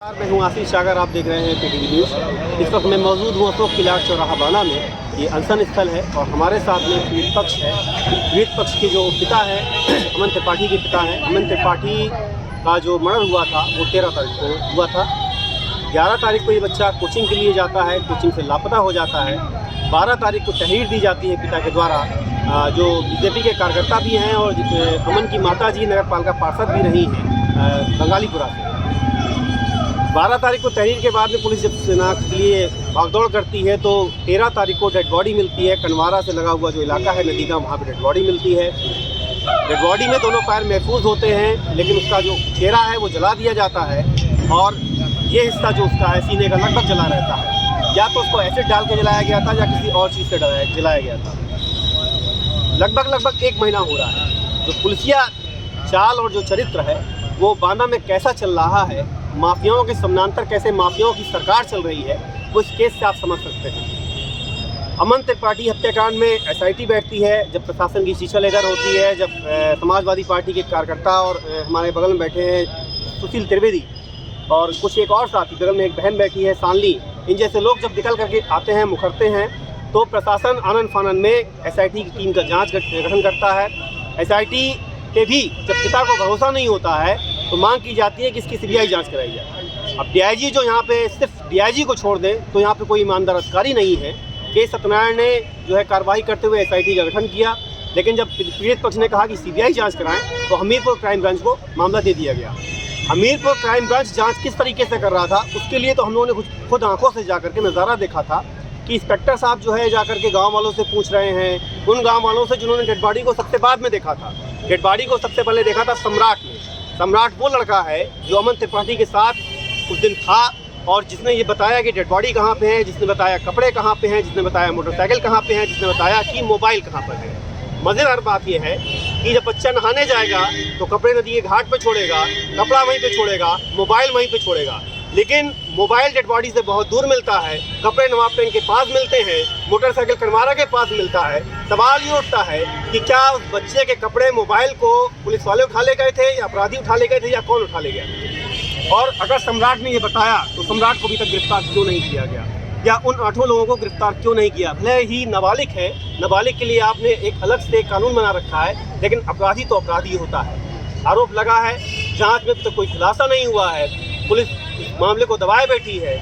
मैं हूँ आशीष सागर, आप देख रहे हैं PTV न्यूज़। इस वक्त मैं मौजूद हूँ अशोक किलाट चौराहा बाना में। ये अनशन स्थल है और हमारे साथ में पीड़ित पक्ष है। पीड़ित पक्ष के जो पिता हैं अमन त्रिपाठी के पिता हैं। अमन त्रिपाठी का जो मर्डर हुआ था वो 13 तारीख को हुआ था। 11 तारीख को ये बच्चा कोचिंग के लिए जाता है, कोचिंग से लापता हो जाता है। 12 तारीख को तहरीर दी जाती है पिता के द्वारा, जो बीजेपी के कार्यकर्ता भी हैं और अमन की माता जी नगर पालिका पार्षद भी रही हैं बंगालीपुरा से। 12 तारीख को तहरीर के बाद में पुलिस जब शिनाख्त के लिए भागदौड़ करती है तो 13 तारीख को डेड बॉडी मिलती है। कनवारा से लगा हुआ जो इलाका है नदी का, वहाँ पर डेड बॉडी मिलती है। डेड बॉडी में दोनों पैर महफूज होते हैं, लेकिन उसका जो चेहरा है वो जला दिया जाता है और ये हिस्सा जो उसका है सीने का लगभग जला रहता है। या तो उसको एसिड डाल के जलाया गया था या किसी और चीज़ से जलाया गया था। लगभग 1 महीना हो रहा है। जो पुलिसिया चाल और जो चरित्र है वो बाना में कैसा चल रहा है, माफियाओं के समानांतर कैसे माफियाओं की सरकार चल रही है, वो इस केस से आप समझ सकते हैं। अमन त्रिपाठी हत्याकांड में SIT बैठती है जब प्रशासन की शीशा लेदर होती है, जब समाजवादी पार्टी के कार्यकर्ता और हमारे बगल में बैठे हैं सुशील त्रिवेदी और कुछ एक और साथी, बगल में एक बहन बैठी है सानली, इन जैसे लोग जब निकल करके आते हैं, मुखरते हैं, तो प्रशासन आनन फानन में SIT की टीम का जाँच गठन करता है। SIT के भी जब पिता को भरोसा नहीं होता है तो मांग की जाती है कि इसकी CBI जांच कराई जाए। अब DIG जो यहाँ पे सिर्फ DIG को छोड़ दें तो यहाँ पे कोई ईमानदार अधिकारी नहीं है। के सत्यनारायण ने जो है कार्रवाई करते हुए SIT का गठन किया, लेकिन जब पीड़ित पक्ष ने कहा कि CBI जांच कराएं तो हमीरपुर क्राइम ब्रांच को मामला दे दिया गया। हमीरपुर क्राइम ब्रांच जाँच किस तरीके से कर रहा था उसके लिए तो हम लोगों ने खुद आँखों से जा करके नज़ारा देखा था कि इंस्पेक्टर साहब जो है जा करके गाँव वालों से पूछ रहे हैं, उन गाँव वालों से जिन्होंने डेड बॉडी को सबसे बाद में देखा था। डेड बॉडी को सबसे पहले देखा था सम्राट ने। सम्राट वो लड़का है जो अमन त्रिपाठी के साथ उस दिन था और जिसने ये बताया कि डेड बॉडी कहाँ पे है, जिसने बताया कपड़े कहाँ पे हैं, जिसने बताया मोटरसाइकिल कहाँ पे है, जिसने बताया कि मोबाइल कहाँ पर है। मज़ेदार बात यह है कि जब बच्चा नहाने जाएगा तो कपड़े नदी के घाट पे छोड़ेगा, कपड़ा वहीं पे छोड़ेगा, मोबाइल वहीं पे छोड़ेगा, लेकिन मोबाइल डेड बॉडी से बहुत दूर मिलता है, कपड़े नवाब पेन के पास मिलते हैं, मोटरसाइकिल कनवारा के पास मिलता है। सवाल ये उठता है कि क्या उस बच्चे के कपड़े, मोबाइल को पुलिस वाले उठा ले गए थे या अपराधी उठा ले गए थे या कौन उठा ले गया? और अगर सम्राट ने ये बताया तो सम्राट को अभी तक गिरफ्तार क्यों नहीं किया गया या उन 8 लोगों को गिरफ्तार क्यों नहीं किया? भले ही नाबालिग है, नाबालिग के लिए आपने एक अलग से कानून बना रखा है, लेकिन अपराधी तो अपराधी होता है। आरोप लगा है, जाँच में तो कोई खुलासा नहीं हुआ है, पुलिस इस मामले को दबाए बैठी है।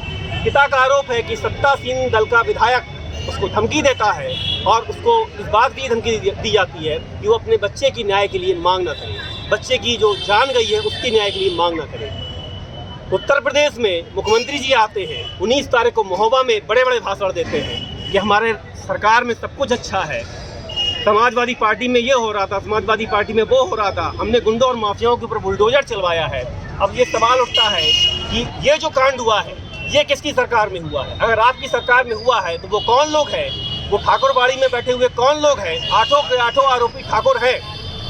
पिता का आरोप है कि सत्तासीन दल का विधायक उसको धमकी देता है और उसको इस बात की धमकी दी जाती है कि वो अपने बच्चे की न्याय के लिए मांग न करे, बच्चे की जो जान गई है उसकी न्याय के लिए मांग न करे। उत्तर प्रदेश में मुख्यमंत्री जी आते हैं, 19 तारीख को महोबा में बड़े बड़े भाषण देते हैं कि हमारे सरकार में सब कुछ अच्छा है, समाजवादी पार्टी में ये हो रहा था, समाजवादी पार्टी में वो हो रहा था, हमने गुंडों और माफियाओं के ऊपर बुलडोजर चलवाया है। अब ये सवाल उठता है कि ये जो कांड हुआ है ये किसकी सरकार में हुआ है? अगर आपकी सरकार में हुआ है तो वो कौन लोग हैं? वो ठाकुरबाड़ी में बैठे हुए कौन लोग हैं? 8 के 8 आरोपी ठाकुर हैं।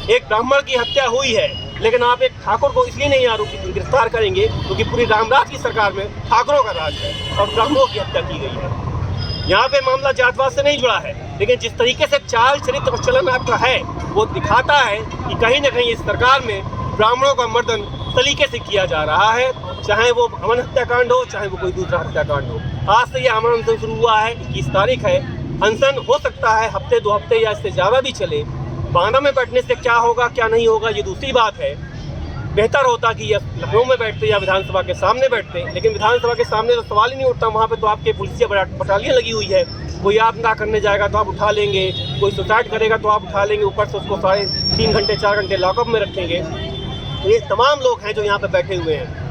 एक ब्राह्मण की हत्या हुई है, लेकिन आप एक ठाकुर को इसलिए नहीं आरोपी गिरफ्तार करेंगे क्योंकि पूरी रामराज की सरकार में ठाकुरों का राज है और ब्राह्मणों की हत्या की गई है। यहाँ पे मामला जातवाद से नहीं जुड़ा है, लेकिन जिस तरीके से चाल चरित्र और चलन आपका है वो दिखाता है कि कहीं ना कहीं इस सरकार में ब्राह्मणों का मर्दन तरीके से किया जा रहा है, चाहे वो अमन हत्याकांड हो, चाहे वो कोई दूसरा हत्याकांड हो। आज से ये अमन अनशन शुरू हुआ है, 21 तारीख है। अनशन हो सकता है हफ्ते 2 हफ्ते या इससे ज़्यादा भी चले। बाना में बैठने से क्या होगा क्या नहीं होगा ये दूसरी बात है। बेहतर होता कि ये लखनऊ में बैठते या विधानसभा के सामने बैठते, लेकिन विधानसभा के सामने तो सवाल ही नहीं उठता। वहाँ पे तो आपके पुलिसिया बटालियन लगी हुई है, कोई आपदा करने जाएगा तो आप उठा लेंगे, कोई सुसाइड करेगा तो आप उठा लेंगे, ऊपर से उसको 3.5 घंटे 4 घंटे लॉकअप में रखेंगे। ये तमाम लोग हैं जो यहाँ पे बैठे हुए हैं।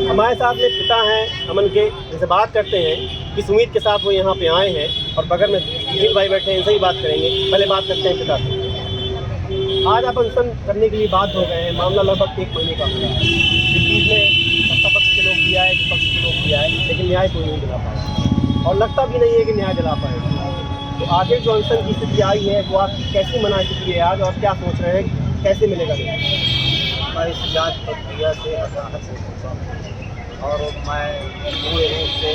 हमारे साथ में पिता हैं अमन के, जैसे बात करते हैं किस उम्मीद के साथ वो यहाँ पे आए हैं और बगल में 3 भाई बैठे हैं, इनसे ही बात करेंगे। पहले बात करते हैं पिता से। आज आप अनशन करने के लिए बात हो गए हैं, मामला लगभग 1 महीने का हो रहा है। इस बीच में सत्ता पक्ष के लोग भी आए, विपक्ष के लोग भी आए, लेकिन न्याय कोई नहीं दिला पाए और लगता भी नहीं है कि न्याय दिला पाएगा। तो आगे जो अनशन की स्थिति आई है वो आपकी कैसी मना स्थिति है आज और क्या सोच रहे हैं, कैसे मिलेगा न्याय? मैं इस जांच प्रक्रिया से हताहत हो चुका हूँ और मैं पूरे रूप से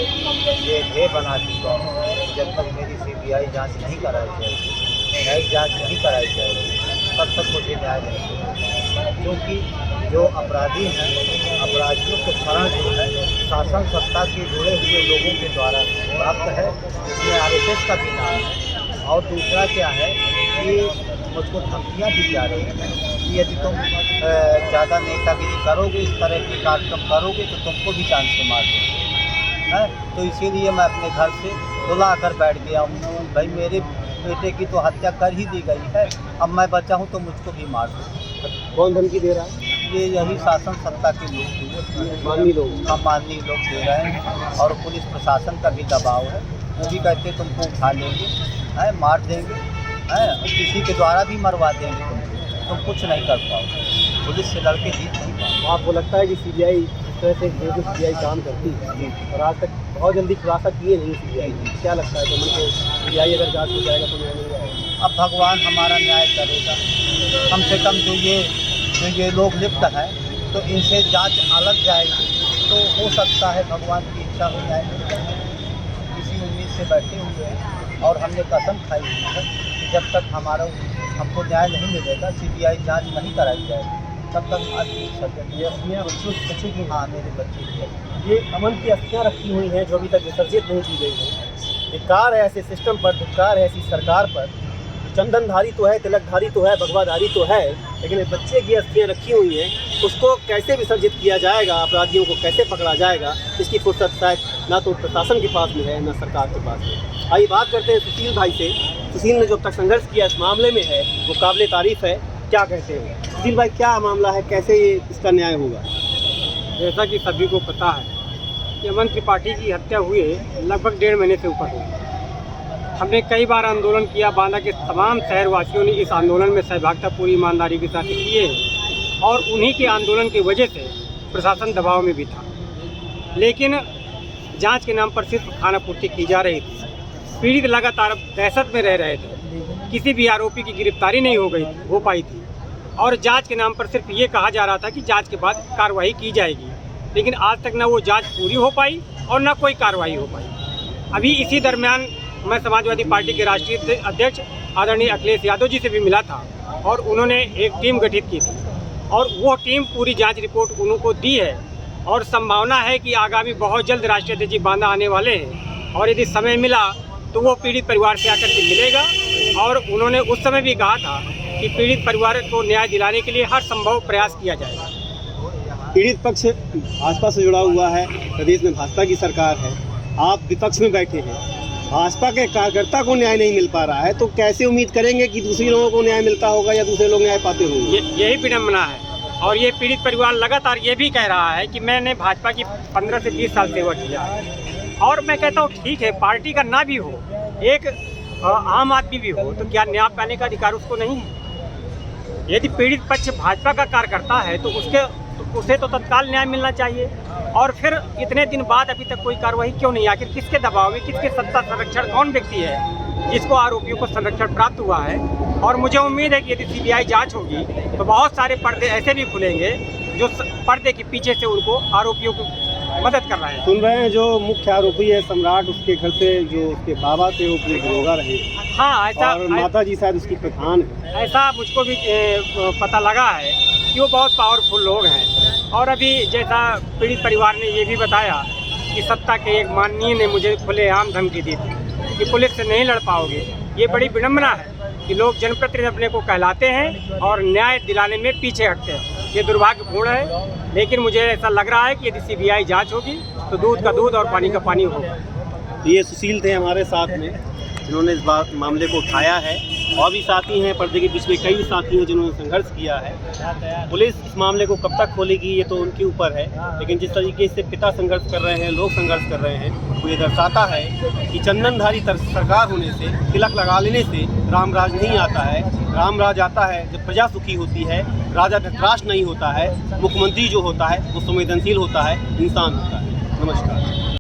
ये ध्येय बना चुका हूँ जब तक मेरी CBI जांच नहीं कराई जाएगी, न्यायिक जांच नहीं कराई जाएगी, तब तक मुझे न्याय नहीं मिलेगा, क्योंकि जो अपराधी हैं, अपराधियों को शरण जो है शासन सत्ता के जुड़े हुए लोगों के द्वारा प्राप्त है, इसमें RSS का भी नाम है। और दूसरा क्या है कि मुझको धमकियाँ दी जा रही हैं कि यदि तुम ज़्यादा नेतागिरी करोगे, इस तरह के कार्यक्रम करोगे तो तुमको भी जान से मार देंगे, है। तो इसीलिए मैं अपने घर से बुला कर बैठ गया हूँ। भाई मेरे बेटे की तो हत्या कर ही दी गई है, अब मैं बचा हूँ तो मुझको भी मार दो। कौन धमकी दे रहा है? ये यही शासन सत्ता के लोग, माननीय लोग, हम माननीय लोग दे रहे हैं। और पुलिस प्रशासन का भी दबाव है, वो भी कहते तुमको उठा लेंगे, है, मार देंगे, है, किसी के द्वारा भी मरवा देंगे तुमको, तुम कुछ नहीं कर पाओगे, पुलिस से लड़के जीत नहीं पाओगे। आपको लगता है कि CBI इस तरह से जो CBI काम करती है और आज तक बहुत जल्दी खुलासा किए नहीं CBI, क्या लगता है तो को CBI अगर जांच हो जाएगा तो न्याय मिल जाएगा? अब भगवान हमारा न्याय करेगा, कम से कम जो ये लोग लिप्त हैं तो इनसे जांच अलग जाएगी तो हो सकता है भगवान की इच्छा हो न्याय मिल जाए। इसी उम्मीद से बैठे हुए हैं और हमने कसम खाई हुई है कि जब तक हमको न्याय नहीं मिलेगा, CBI जांच नहीं कराई जाएगी, तब तक ये अस्थियाँ बच्चे की, हाँ मेरे बच्चे की, ये अमन की अस्थियाँ रखी हुई हैं जो अभी तक विसर्जित नहीं की गई हैं। धिक्कार है ऐसे सिस्टम पर, धिक्कार है ऐसी सरकार पर। चंदनधारी तो है, तिलकधारी तो है, भगवाधारी तो है, लेकिन ये बच्चे की अस्थियाँ रखी हुई हैं, उसको कैसे विसर्जित किया जाएगा, अपराधियों को कैसे पकड़ा जाएगा, इसकी फुर्सत शायद ना तो प्रशासन के पास में है ना सरकार के पास में। आइए बात करते हैं सुशील भाई से। सुशील ने जो अब तक संघर्ष किया इस मामले में है वो काबिल तारीफ़ है, क्या कहते हैं सुशील भाई? क्या मामला है, कैसे ये इसका न्याय होगा? जैसा कि सभी को पता है कि अमन त्रिपाठी की हत्या हुए लगभग 1.5 महीने से ऊपर हो। हमने कई बार आंदोलन किया, बांदा के तमाम शहरवासियों ने इस आंदोलन में सहभागिता पूरी ईमानदारी के साथ किए और उन्हीं के आंदोलन की वजह से प्रशासन दबाव में भी था। लेकिन जांच के नाम पर सिर्फ खानापूर्ति की जा रही थी, पीड़ित लगातार दहशत में रह रहे थे, किसी भी आरोपी की गिरफ्तारी नहीं हो पाई थी और जांच के नाम पर सिर्फ ये कहा जा रहा था कि जांच के बाद कार्रवाई की जाएगी, लेकिन आज तक ना वो जांच पूरी हो पाई और ना कोई कार्रवाई हो पाई। अभी इसी दरमियान मैं समाजवादी पार्टी के राष्ट्रीय अध्यक्ष आदरणीय अखिलेश यादव जी से भी मिला था और उन्होंने एक टीम गठित की थी और वो टीम पूरी जांच रिपोर्ट उनको दी है और संभावना है कि आगामी बहुत जल्द राष्ट्रीय अध्यक्ष जी बांदा आने वाले हैं और यदि समय मिला तो वो पीड़ित परिवार से आकर के मिलेगा। और उन्होंने उस समय भी कहा था कि पीड़ित परिवार को न्याय दिलाने के लिए हर संभव प्रयास किया जाएगा। पीड़ित पक्ष भाजपा से जुड़ा हुआ है, प्रदेश में भाजपा की सरकार है, आप विपक्ष में बैठे हैं, भाजपा के कार्यकर्ता को न्याय नहीं मिल पा रहा है तो कैसे उम्मीद करेंगे कि दूसरे लोगों को न्याय मिलता होगा या दूसरे लोग न्याय पाते होंगे? यही विडम्बना है और ये पीड़ित परिवार लगातार ये भी कह रहा है कि मैंने भाजपा की 15 से 20 साल सेवा किया और मैं कहता हूँ ठीक है, पार्टी का ना भी हो, एक आम आदमी भी हो तो क्या न्याय पाने का अधिकार उसको नहीं है? यदि पीड़ित पक्ष भाजपा का कार्यकर्ता है तो उसे तो तत्काल न्याय मिलना चाहिए और फिर इतने दिन बाद अभी तक कोई कार्रवाई क्यों नहीं? आखिर किसके दबाव में, किसके सत्ता संरक्षण, कौन व्यक्ति है जिसको आरोपियों को संरक्षण प्राप्त हुआ है? और मुझे उम्मीद है कि यदि CBI जांच होगी तो बहुत सारे पर्दे ऐसे भी खुलेंगे जो पर्दे के पीछे से उनको आरोपियों को मदद कर रहे हैं। सुन रहे हैं जो मुख्य आरोपी है सम्राट, उसके घर से जो उसके बाबा थे वो पूरे दरोगा रहे। हाँ, ऐसा और माता जी शायद उसकी प्रधान है। ऐसा मुझको भी पता लगा है कि वो बहुत पावरफुल लोग हैं। और अभी जैसा पीड़ित परिवार ने ये भी बताया कि सत्ता के एक माननीय ने मुझे खुलेआम धमकी दी थी कि पुलिस से नहीं लड़ पाओगे। ये बड़ी विडम्बना है कि लोग जनप्रतिनिधि अपने को कहलाते हैं और न्याय दिलाने में पीछे हटते हैं। ये दुर्भाग्यपूर्ण है, लेकिन मुझे ऐसा लग रहा है कि यदि CBI जांच होगी तो दूध का दूध और पानी का पानी होगा। ये सुशील थे हमारे साथ में जिन्होंने इस मामले को उठाया है और भी साथी हैं, पर्दे के बीच में कई साथी हैं जिन्होंने संघर्ष किया है। पुलिस इस मामले को कब तक खोलेगी ये तो उनके ऊपर है, लेकिन जिस तरीके से पिता संघर्ष कर रहे हैं, लोग संघर्ष कर रहे हैं, वो ये दर्शाता है कि चंदनधारी सरकार होने से, तिलक लगा लेने से रामराज नहीं आता है। रामराज आता है जब प्रजा सुखी होती है, राजा धृतराष्ट्र नहीं होता है, मुख्यमंत्री जो होता है वो संवेदनशील होता है, इंसान होता है। नमस्कार।